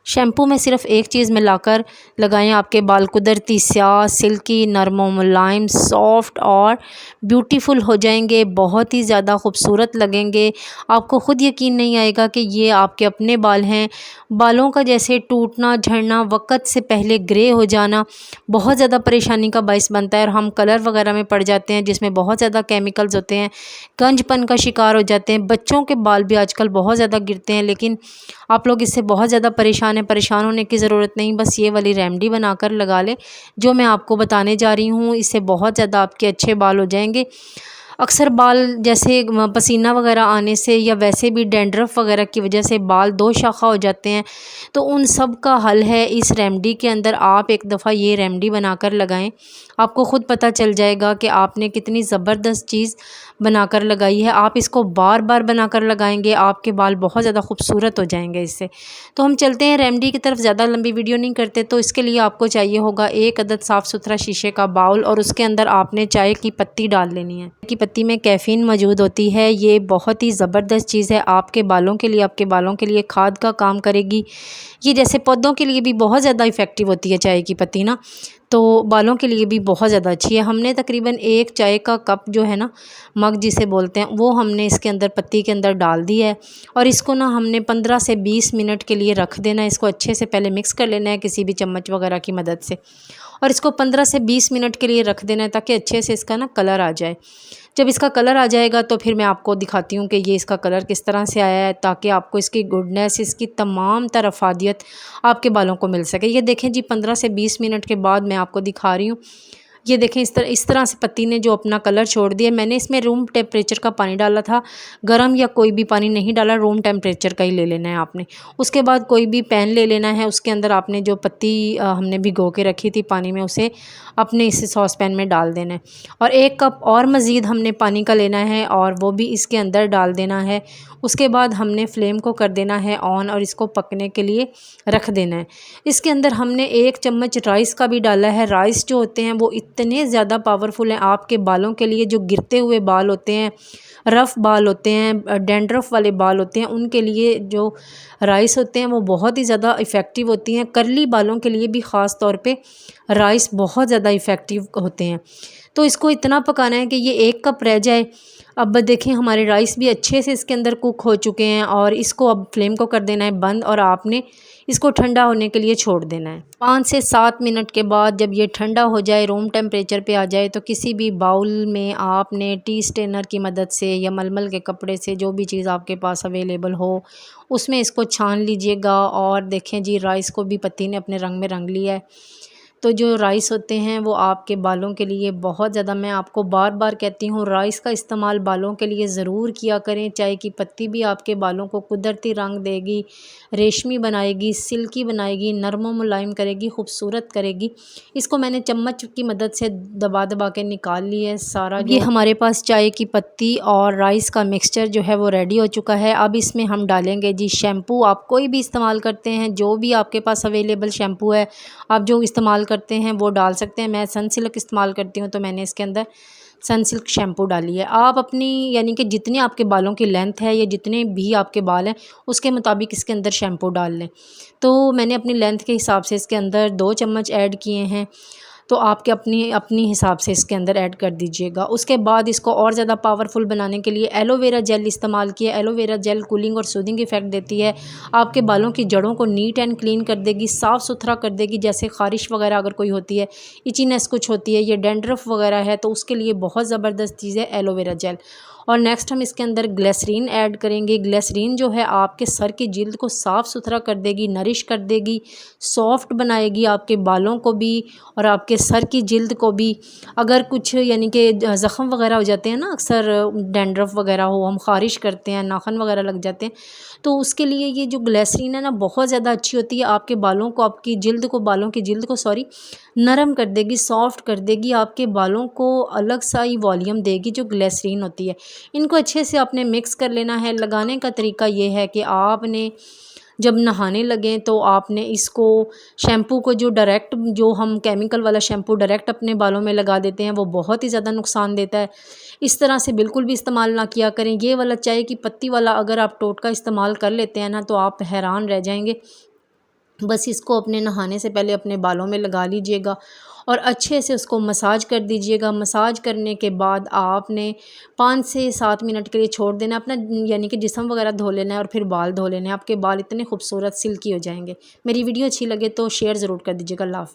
Shampoo में सिर्फ एक चीज़ मिलाकर लगाएं, आपके बाल कुदरती स्याह, सिल्की, नरम व मुलायम, सॉफ्ट और ब्यूटीफुल हो जाएंगे। बहुत ही ज़्यादा खूबसूरत लगेंगे। आपको ख़ुद यकीन नहीं आएगा कि ये आपके अपने बाल हैं। बालों का जैसे टूटना, झड़ना, वक़्त से पहले ग्रे हो जाना बहुत ज़्यादा परेशानी का बायस बनता है और हम कलर वगैरह में पड़ जाते हैं जिसमें बहुत ज़्यादा केमिकल्स होते हैं, गंजपन का शिकार हो जाते हैं। बच्चों के बाल भी आजकल बहुत ज़्यादा गिरते हैं, लेकिन आप लोग इससे बहुत ज़्यादा परेशान हैं। परेशान होने की ज़रूरत नहीं, बस ये वाली रेमेडी बनाकर लगा लें जो मैं आपको बताने जा रही हूँ। इससे बहुत ज़्यादा आपके अच्छे बाल हो जाएंगे। अक्सर बाल जैसे पसीना वगैरह आने से या वैसे भी डैंड्रफ वगैरह की वजह से बाल दो शाखा हो जाते हैं, तो उन सब का हल है इस रेमेडी के अंदर। आप एक दफ़ा ये रेमेडी बनाकर लगाएं, आपको ख़ुद पता चल जाएगा कि आपने कितनी ज़बरदस्त चीज़ बनाकर लगाई है। आप इसको बार बार बनाकर लगाएंगे, आपके बाल बहुत ज़्यादा खूबसूरत हो जाएंगे इससे। तो हम चलते हैं रेमेडी की तरफ। ज़्यादा लंबी वीडियो नहीं करते। तो इसके लिए आपको चाहिए होगा एक अदद साफ़ सुथरा शीशे का बाउल और उसके अंदर आपने चाय की पत्ती डाल लेनी है। की पत्ती में कैफ़ीन मौजूद होती है। ये बहुत ही ज़बरदस्त चीज़ है आपके बालों के लिए। आपके बालों के लिए खाद का काम करेगी। ये जैसे पौधों के लिए भी बहुत ज़्यादा इफ़ेक्टिव होती है चाय की पत्ती ना, तो बालों के लिए भी बहुत ज़्यादा अच्छी है। हमने तकरीबन एक चाय का कप जो है ना, मग जिसे बोलते हैं, वो हमने इसके अंदर पत्ती के अंदर डाल दिया है और इसको ना हमने 15 से 20 मिनट के लिए रख देना है। इसको अच्छे से पहले मिक्स कर लेना है किसी भी चम्मच वगैरह की मदद से और इसको 15 से 20 मिनट के लिए रख देना है ताकि अच्छे से इसका ना कलर आ जाए। जब इसका कलर आ जाएगा तो फिर मैं आपको दिखाती हूँ कि ये इसका कलर किस तरह से आया है, ताकि आपको इसकी गुडनेस, इसकी तमाम तरह अफादियत आपके बालों को मिल सके। ये देखें जी, 15 से 20 मिनट के बाद मैं आपको दिखा रही हूँ। ये देखें इस तरह से पत्ती ने जो अपना कलर छोड़ दिया। मैंने इसमें रूम टेम्परेचर का पानी डाला था, गर्म या कोई भी पानी नहीं डाला, रूम टेम्परेचर का ही ले लेना है आपने। उसके बाद कोई भी पैन ले लेना है, उसके अंदर आपने जो पत्ती हमने भिगो के रखी थी पानी में, उसे अपने इस सॉस पैन में डाल देना है और 1 कप और मज़ीद हमने पानी का लेना है और वो भी इसके अंदर डाल देना है। उसके बाद हमने फ्लेम को कर देना है ऑन और इसको पकने के लिए रख देना है। इसके अंदर हमने 1 चम्मच राइस का भी डाला है। राइस जो होते हैं वो इतने ज़्यादा पावरफुल हैं आपके बालों के लिए। जो गिरते हुए बाल होते हैं, रफ़ बाल होते हैं, डैंड्रफ वाले बाल होते हैं, उनके लिए जो राइस होते हैं वो बहुत ही ज़्यादा इफ़ेक्टिव होती हैं। कर्ली बालों के लिए भी ख़ास तौर पे राइस बहुत ज़्यादा इफ़ेक्टिव होते हैं। तो इसको इतना पकाना है कि ये 1 कप रह जाए। अब देखें हमारे राइस भी अच्छे से इसके अंदर कुक हो चुके हैं और इसको अब फ्लेम को कर देना है बंद और आपने इसको ठंडा होने के लिए छोड़ देना है। 5 से 7 मिनट के बाद जब ये ठंडा हो जाए, रूम टेम्परेचर पे आ जाए, तो किसी भी बाउल में आपने टी स्ट्रेनर की मदद से या मलमल के कपड़े से, जो भी चीज़ आपके पास अवेलेबल हो, उसमें इसको छान लीजिएगा। और देखें जी, राइस को भी पत्ती ने अपने रंग में रंग लिया है। तो जो राइस होते हैं वो आपके बालों के लिए बहुत ज़्यादा, मैं आपको बार बार कहती हूँ, राइस का इस्तेमाल बालों के लिए ज़रूर किया करें। चाय की पत्ती भी आपके बालों को कुदरती रंग देगी, रेशमी बनाएगी, सिल्की बनाएगी, नरम मुलायम करेगी, खूबसूरत करेगी। इसको मैंने चम्मच की मदद से दबा दबा के निकाल लिया है सारा। ये हमारे पास चाय की पत्ती और राइस का मिक्सचर जो है वो रेडी हो चुका है। अब इसमें हम डालेंगे जी शैम्पू। आप कोई भी इस्तेमाल करते हैं, जो भी आपके पास अवेलेबल शैम्पू है, आप जो इस्तेमाल करते हैं वो डाल सकते हैं। मैं सनसिल्क इस्तेमाल करती हूँ तो मैंने इसके अंदर सनसिल्क शैम्पू डाली है। आप अपनी यानी कि जितनी आपके बालों की लेंथ है या जितने भी आपके बाल हैं उसके मुताबिक इसके अंदर शैम्पू डाल लें। तो मैंने अपनी लेंथ के हिसाब से इसके अंदर 2 चम्मच ऐड किए हैं, तो आपके अपनी हिसाब से इसके अंदर ऐड कर दीजिएगा। उसके बाद इसको और ज़्यादा पावरफुल बनाने के लिए एलोवेरा जेल इस्तेमाल किया। एलोवेरा जेल कूलिंग और सूदिंग इफ़ेक्ट देती है, आपके बालों की जड़ों को नीट एंड क्लीन कर देगी, साफ़ सुथरा कर देगी। जैसे ख़ारिश वगैरह अगर कोई होती है, इचीनेस कुछ होती है, ये डैंड्रफ वगैरह है, तो उसके लिए बहुत ज़बरदस्त चीज़ है एलोवेरा जेल। और नेक्स्ट हम इसके अंदर ग्लिसरीन ऐड करेंगे। ग्लिसरीन जो है आपके सर की जिल्द को साफ़ सुथरा कर देगी, नरिश कर देगी, सॉफ्ट बनाएगी आपके बालों को भी और आपके सर की जिल्द को भी। अगर कुछ यानी कि ज़ख़म वगैरह हो जाते हैं ना, अक्सर डैंड्रफ वगैरह हो, हम ख़ारिश करते हैं, नाखन वगैरह लग जाते हैं, तो उसके लिए ये जो ग्लिसरीन है ना बहुत ज़्यादा अच्छी होती है। आपके बालों को, आपकी जिल्द को, बालों की जिल्द को नरम कर देगी, सॉफ्ट कर देगी, आपके बालों को अलग सा ही वॉल्यूम देगी जो ग्लिसरीन होती है। इनको अच्छे से आपने मिक्स कर लेना है। लगाने का तरीका ये है कि आपने जब नहाने लगें तो आपने इसको शैम्पू को जो हम केमिकल वाला शैम्पू डायरेक्ट अपने बालों में लगा देते हैं, वो बहुत ही ज़्यादा नुकसान देता है। इस तरह से बिल्कुल भी इस्तेमाल ना किया करें। ये वाला चाय की पत्ती वाला अगर आप टोटका इस्तेमाल कर लेते हैं ना, तो आप हैरान रह जाएंगे बस इसको अपने नहाने से पहले अपने बालों में लगा लीजिएगा और अच्छे से उसको मसाज कर दीजिएगा। मसाज करने के बाद आपने 5 से 7 मिनट के लिए छोड़ देना अपना, यानी कि जिस्म वगैरह धो लेना है और फिर बाल धो लेने हैं। आपके बाल इतने खूबसूरत सिल्की हो जाएंगे। मेरी वीडियो अच्छी लगे तो शेयर ज़रूर कर दीजिएगा। अल्लाह हाफ़िज़।